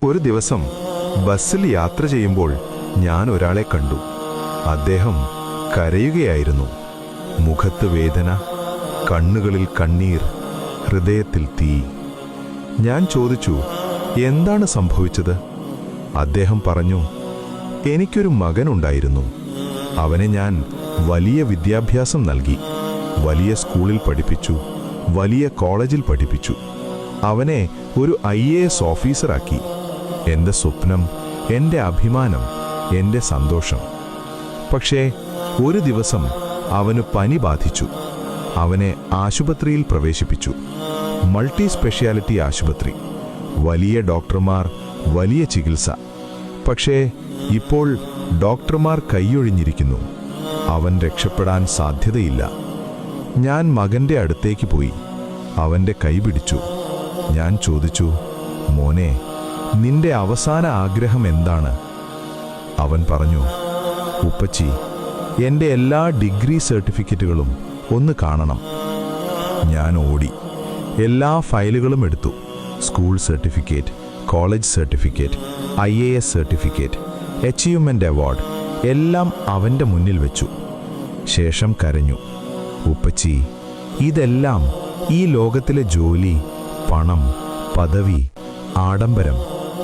ഒരു ദിവസം ബസ്സിൽ യാത്ര ചെയ്യുമ്പോൾ ഞാൻ ഒരാളെ കണ്ടു. അദ്ദേഹം കരയുകയായിരുന്നു. മുഖത്ത് വേദന, കണ്ണുകളിൽ കണ്ണീർ, ഹൃദയത്തിൽ തീ. ഞാൻ ചോദിച്ചു, എന്താണ് സംഭവിച്ചത്? അദ്ദേഹം പറഞ്ഞു, എനിക്കൊരു മകനുണ്ടായിരുന്നു. അവനെ ഞാൻ വലിയ വിദ്യാഭ്യാസം നൽകി, വലിയ സ്കൂളിൽ പഠിപ്പിച്ചു, വലിയ കോളേജിൽ പഠിപ്പിച്ചു. അവനെ ഒരു IAS ഓഫീസറാക്കി. എൻ്റെ സ്വപ്നം, എൻ്റെ അഭിമാനം, എൻ്റെ സന്തോഷം. പക്ഷേ ഒരു ദിവസം അവന് പനി ബാധിച്ചു. അവനെ ആശുപത്രിയിൽ പ്രവേശിപ്പിച്ചു. മൾട്ടി സ്പെഷ്യാലിറ്റി ആശുപത്രി, വലിയ ഡോക്ടർമാർ, വലിയ ചികിത്സ. പക്ഷേ ഇപ്പോൾ ഡോക്ടർമാർ കൈയൊഴിഞ്ഞിരിക്കുന്നു. അവൻ രക്ഷപ്പെടാൻ സാധ്യതയില്ല. ഞാൻ മകൻ്റെ അടുത്തേക്ക് പോയി. അവൻ്റെ കൈ പിടിച്ചു. ഞാൻ ചോദിച്ചു, മോനെ, നിന്റെ അവസാന ആഗ്രഹം എന്താണ്? അവൻ പറഞ്ഞു, ഉപ്പച്ചി, എൻ്റെ എല്ലാ ഡിഗ്രി സർട്ടിഫിക്കറ്റുകളും ഒന്ന് കാണണം. ഞാൻ ഓടി. എല്ലാ ഫയലുകളും എടുത്തു. School certificate, college certificate, IAS certificate, achievement award എല്ലാം അവൻ്റെ മുന്നിൽ വെച്ചു. ശേഷം കരഞ്ഞു, ഉപ്പച്ചി, ഇതെല്ലാം ഈ ലോകത്തിലെ ജോലി, പണം, പദവി, ആഡംബരം